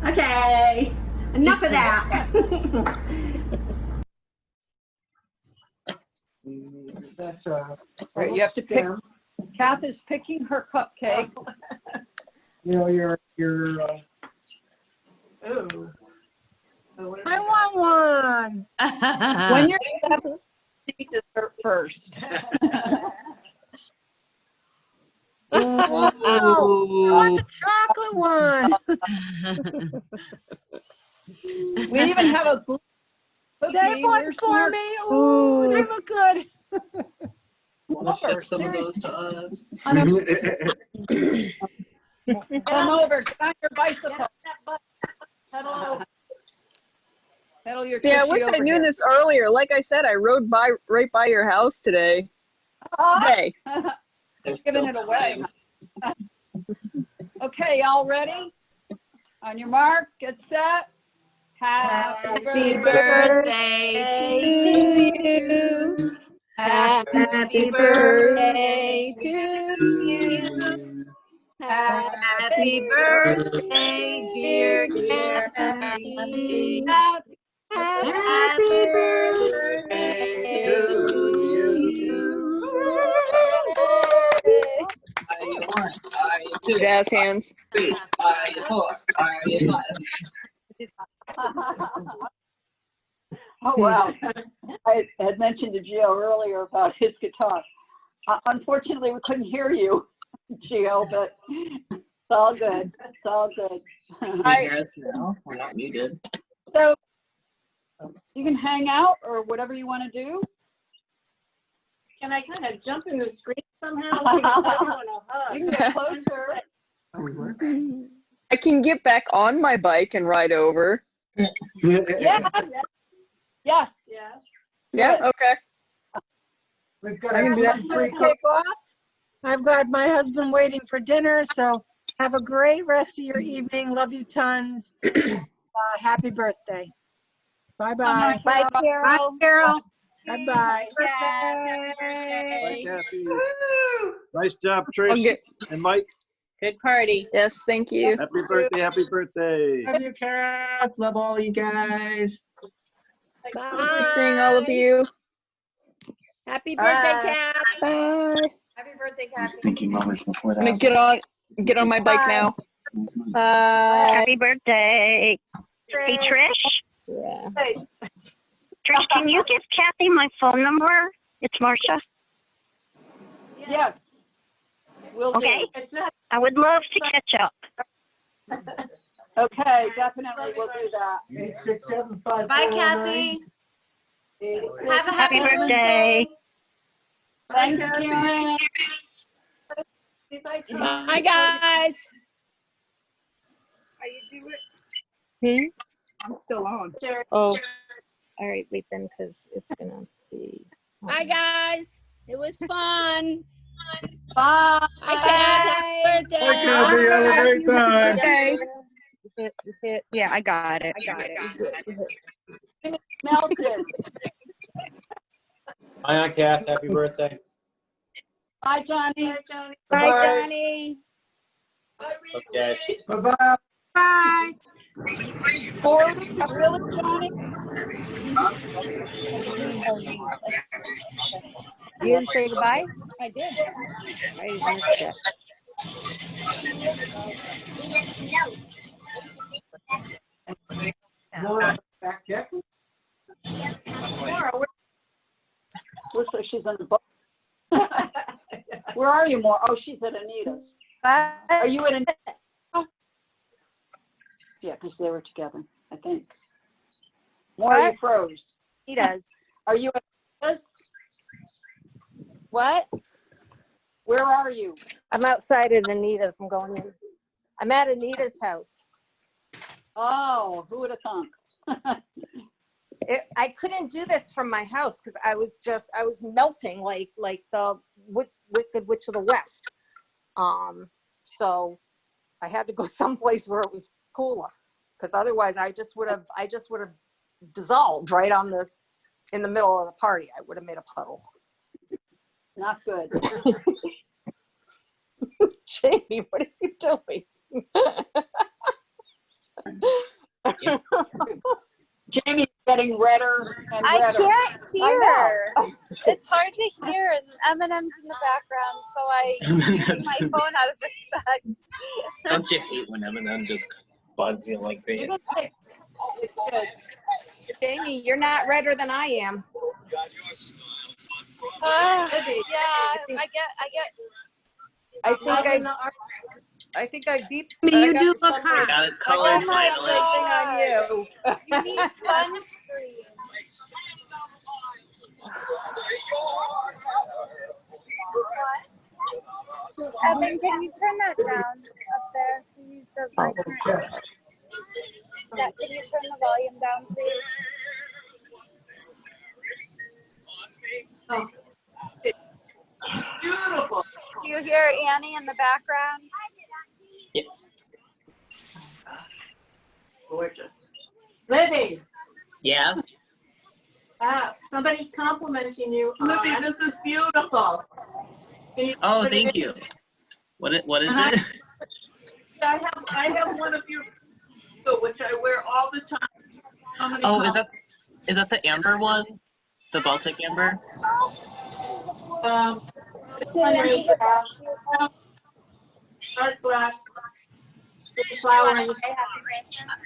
Okay, enough of that. That's right. You have to pick. Kath is picking her cupcake. Ooh. I want one. When you're eat dessert first. Oh, I want the chocolate one. We even have a cookie. Save one for me. Ooh, they look good. want to ship some of those to us? Come over, get on your bicycle. Pedal. Pedal your See, I tushy wish I over knew here. this earlier. Like I said, I rode by right by your house today. Today. There's Giving still it away. time. Okay, y'all ready? On your mark, get set. Happy birthday to you. Happy birthday to you. Happy birthday, dear Kathy. Happy birthday to you. Two jazz hands. 3, 5, 4, 5. Oh, wow. I had mentioned to Gio earlier about his guitar. Unfortunately, we couldn't hear you, Gio, but it's all good. It's all good. Can you hear us now? We're not muted. So you can hang out or whatever you want to do. Can I kind of jump in the screen somehow? I want a hug. You can get closer. I can get back on my bike and ride over. Yeah. Yes. Yeah, okay. We've got to take off. I've got my husband waiting for dinner, so have a great rest of your evening. Love you tons. Happy birthday. Bye-bye. Bye, Carol. Bye, Carol. Bye-bye. Bye, Kathy. Nice job, Trish and Mike. Good party. Yes, thank you. Happy birthday, happy birthday. Love you, Kath. Love all you guys. Bye. Seeing all of you. Happy birthday, Kath. Bye. Happy birthday, Kathy. Thinking moments before that. I'm gonna get on my bike now. Bye. Happy birthday. Hey, Trish. Yeah. Trish, can you give Kathy my phone number? It's Marcia. Yes. We'll Okay. do. I would love to catch up. Okay, definitely we'll do that. Bye, Kathy. Have a Happy birthday. Thank Kathy. you. Bye, guys. How you do it? I'm still on. Oh, all right. Wait then, because it's gonna be. Bye, guys. It was fun. Bye. Hi, Kath. Happy birthday. Hi, Kathy. Have a great time. Okay. Hit. Yeah, I got it. Melted. Hi, Aunt Kath. Happy birthday. Bye, Johnny. Bye, Johnny. Okay, guys. Bye-bye. Bye. Really, Johnny? You didn't say goodbye? I did. I missed it. Laura, looks like she's on the boat. Where are you, Maura? Oh, she's at Anita's. Are you at Anita's? Yeah, because they were together, I think. Maura, you froze. He does. Are you at Anita's? What? Where are you? I'm outside at Anita's. I'm going in. I'm at Anita's house. Oh, who would have thunk? I couldn't do this from my house because I was melting like the Wicked Witch of the West. So I had to go someplace where it was cooler because otherwise I just would have dissolved right in the middle of the party. I would have made a puddle. Not good. Jamie, what are you doing? Jamie's getting redder and redder. I can't hear. It's hard to hear, and M&M's in the background, so I use my phone out of respect. Don't you hate when M&M just bugs you like that? Jamie, you're not redder than I am. I think I beat. You do look hot. Got it colored finally. On you. You need sunscreen. Evan, can you turn that down up there? Can you, can you turn the volume down, please? Oh, beautiful. Do you hear Annie in the background? Yes. Gorgeous. Libby. Yeah. Somebody's complimenting you. Libby, this is beautiful. Oh, thank you. What is it? I have one of your, which I wear all the time. Oh, is that the amber one? The Baltic amber? This one is dark black. Flower.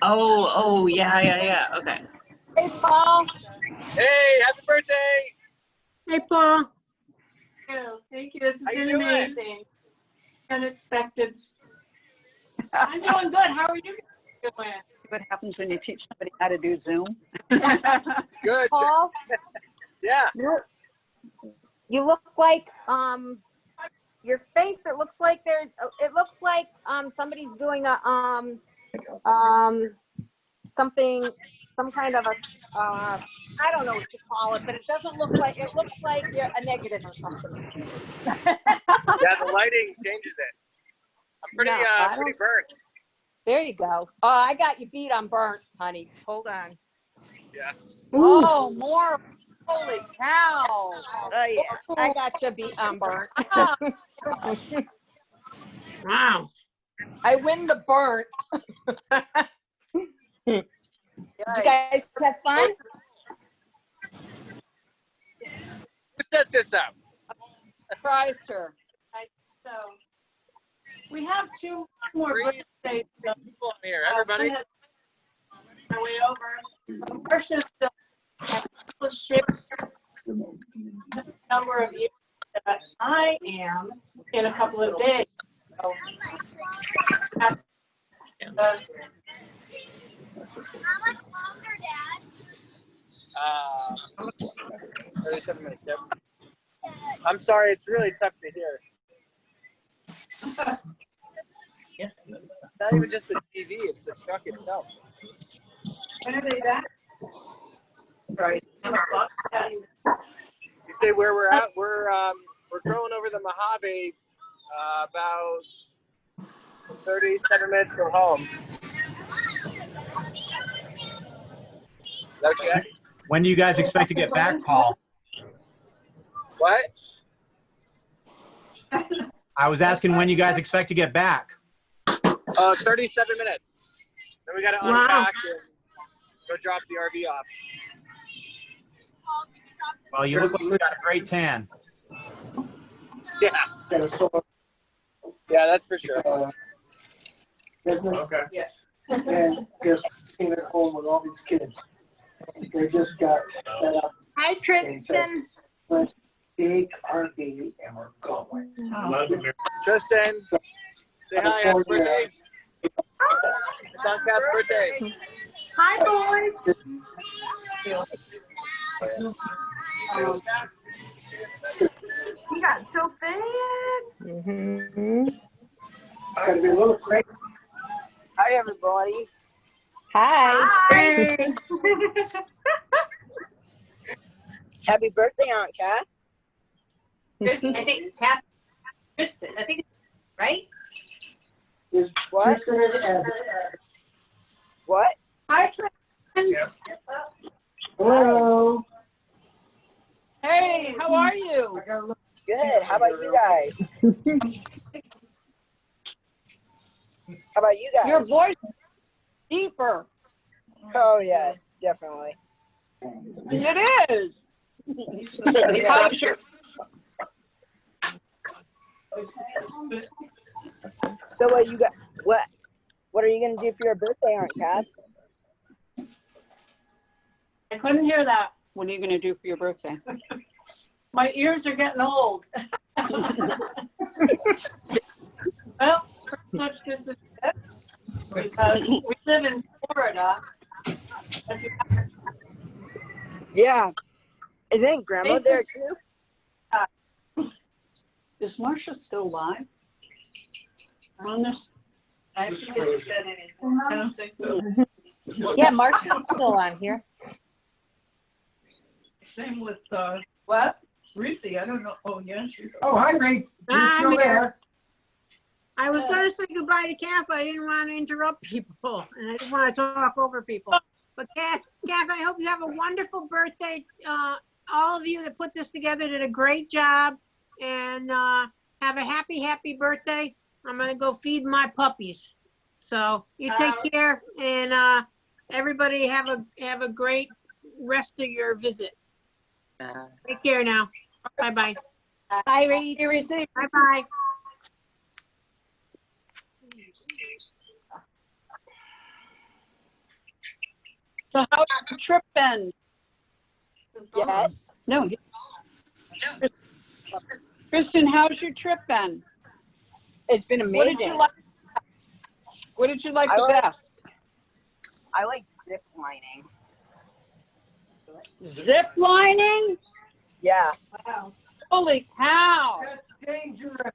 Oh, yeah. Okay. Hey, Paul. Hey, happy birthday! Hey, Paul. Thank you. This has been doing? amazing. Unexpected. I'm doing good. How are you doing? What happens when you teach somebody how to do Zoom? Good. Paul, Yeah. you look like your face. It looks like somebody's doing a something, some kind of a I don't know what you call it, but it doesn't look like, it looks like you're a negative or something. Yeah, the lighting changes it. I'm pretty pretty burnt. There you go. Oh, I got you beat on burnt, honey. Hold on. Yeah. Oh, more. Holy cow. Oh yeah, I got you beat on burnt. Wow. I win the burnt. Did you guys have fun? Who set this up? Surprised her. So we have two more birthdays. People on here, everybody. My way over. The first is the number of years that I am in a couple of days. So, Uh, 37 minutes, yep. I'm sorry, it's really tough to hear. It's not even just the TV, it's the truck itself. When are they back? Right. You say where we're at? We're growing over the Mojave, about 37 minutes from home. Is that what you asked? When do you guys expect to get back, Paul? What? I was asking when you guys expect to get back. 37 minutes. Then we got to unpack and go drop the RV off. Well, you look like you got a great tan. Yeah. Yeah, that's for sure. Okay. Yes. And just came at home with all these kids. They just got set up. Hi, Tristan. Let's take RV and we're going. Tristan, say hi, happy birthday. It's on Kat's birthday. Hi, boys. You got so bad. Mm-hmm. Gotta be a little crazy. Hi, everybody. Hi. Happy birthday, Aunt Kat. I think Kat, I think, right? What? What? Hi, Tristan. Hello. Hey, how are you? Good. How about you guys? How about you guys? Your voice is deeper. Oh, yes, definitely. It is. Yeah. So what you got? What are you gonna do for your birthday, Aunt Kat? I couldn't hear that. What are you gonna do for your birthday? My ears are getting old. Well, pretty much this is it. Because we live in Florida. Yeah. Isn't Grandma there too? Is Marsha still live? On this, I forget if you said anything. I don't think so. Yeah, Marcia's still on here. Same with, what? Reese, I don't know. Oh, yeah, she's. Oh, hi, Reese. You're I'm still here. there. I was going to say goodbye to Kath, but I didn't want to interrupt people, and I didn't want to talk over people. But Kath, I hope you have a wonderful birthday. All of you that put this together did a great job, and have a happy birthday. I'm going to go feed my puppies. So you take care, and everybody have a great rest of your visit. Take care now. Bye-bye. Bye, Reed. Bye-bye. So how's your trip been? Yes. No. Kristen, how's your trip been? It's been amazing. What did you like I the like- best? I like zip lining. Zip lining? Yeah. Wow. Holy cow. That's dangerous.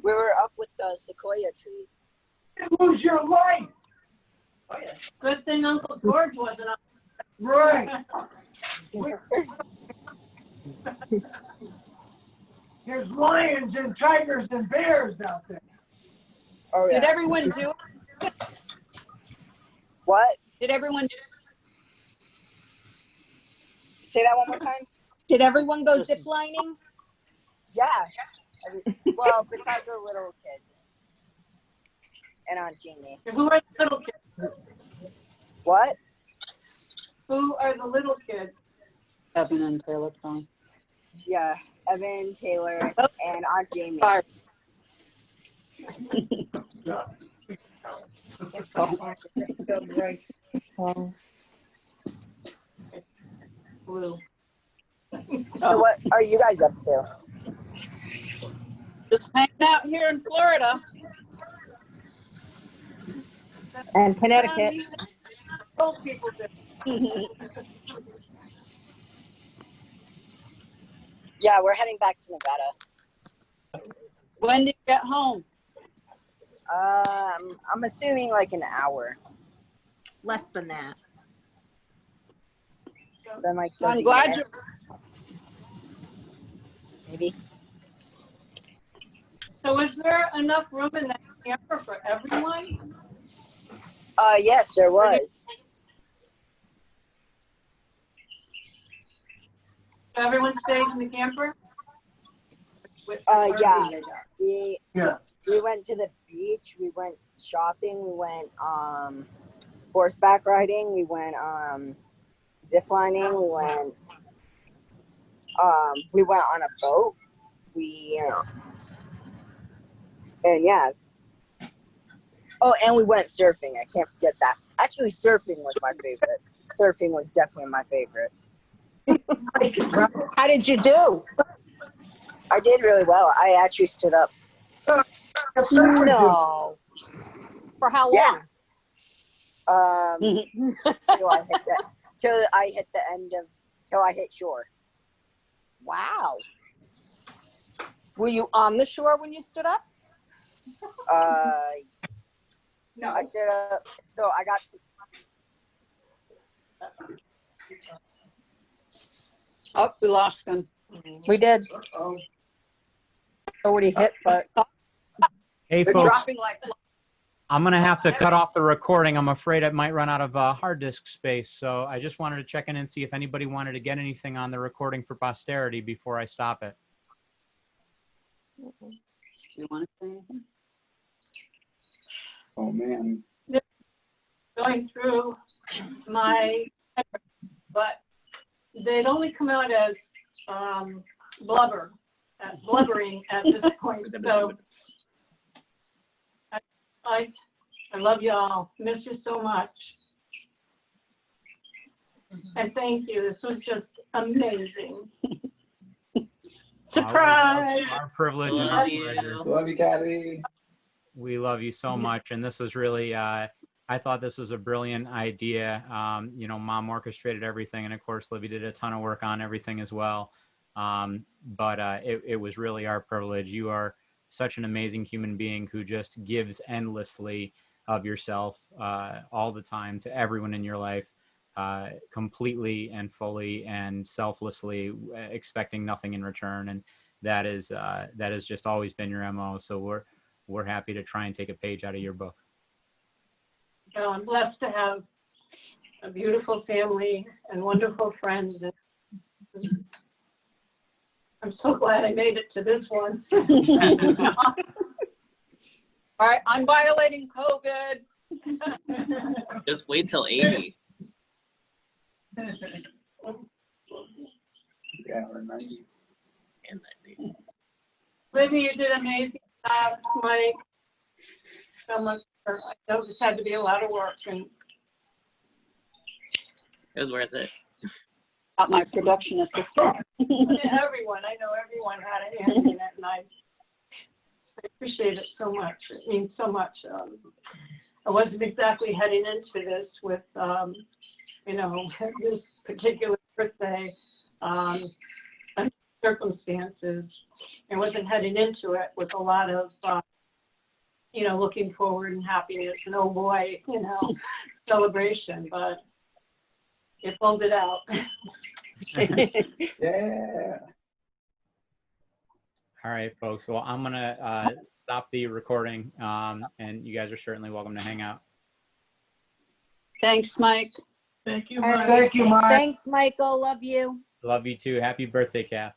We were up with the sequoia trees. You lose your life. Oh, yeah. Good thing Uncle George wasn't up. Right. There's lions and tigers and bears out there. Oh, yeah. Did everyone do it? What? Did everyone? Say that one more time. Did everyone go zip lining? Yeah. Well, besides the little kids and Aunt Jeannie. Who are the little kids? What? Who are the little kids? Evan and Taylor. Yeah, Evan, Taylor, and Aunt Jamie. Blue. So what are you guys up to? Just hanging out here in Florida. And Connecticut. Old people do. Yeah, we're heading back to Nevada. When do you get home? I'm assuming like an hour. Less than that. Then like I'm 30 glad minutes. Maybe. So is there enough room in that camper for everyone? Yes, there was. Everyone stays in the camper? Yeah. We went to the beach. We went shopping. We went horseback riding. We went zip lining. We went on a boat. And yeah. Oh, and we went surfing. I can't forget that. Actually, surfing was my favorite. Surfing was definitely my favorite. How did you do? I did really well. I actually stood up. No. For how long? Till I hit shore. Wow. Were you on the shore when you stood up? No. I stood up. So I got to. Oh, we lost him. We did. Nobody hit, but. Hey, They're folks. dropping like. I'm going to have to cut off the recording. I'm afraid it might run out of hard disk space. So I just wanted to check in and see if anybody wanted to get anything on the recording for posterity before I stop it. You want to say anything? Oh, man. Going through my, but they'd only come out as blubbering at this point. So I love y'all. Miss you so much. And thank you. This was just amazing. Surprise! Our privilege and our pleasure. Love you, Kathy. We love you so much. And this was really, I thought this was a brilliant idea. You know, Mom orchestrated everything. And of course, Libby did a ton of work on everything as well. But it was really our privilege. You are such an amazing human being who just gives endlessly of yourself all the time to everyone in your life, completely and fully and selflessly, expecting nothing in return. And that has just always been your MO. So we're happy to try and take a page out of your book. So I'm blessed to have a beautiful family and wonderful friends. I'm so glad I made it to this one. All right, I'm violating COVID. Just wait till 80. Yeah, or 90. And 90. Libby, you did an amazing job, Mike. So much. I know this had to be a lot of work, and It was worth it. my production assistant. Everyone, I know everyone had a hand in it, and I appreciate it so much. It means so much. I wasn't exactly heading into this with, this particular birthday circumstances. I wasn't heading into it with a lot of, looking forward and happiness and, oh boy, celebration, but it pulled it out. Yeah. All right, folks. Well, I'm going to stop the recording, and you guys are certainly welcome to hang out. Thanks, Mike. Thank you, All Mike. right. Thank you, Mike. Thanks, Michael. Love you. Love you too. Happy birthday, Kath.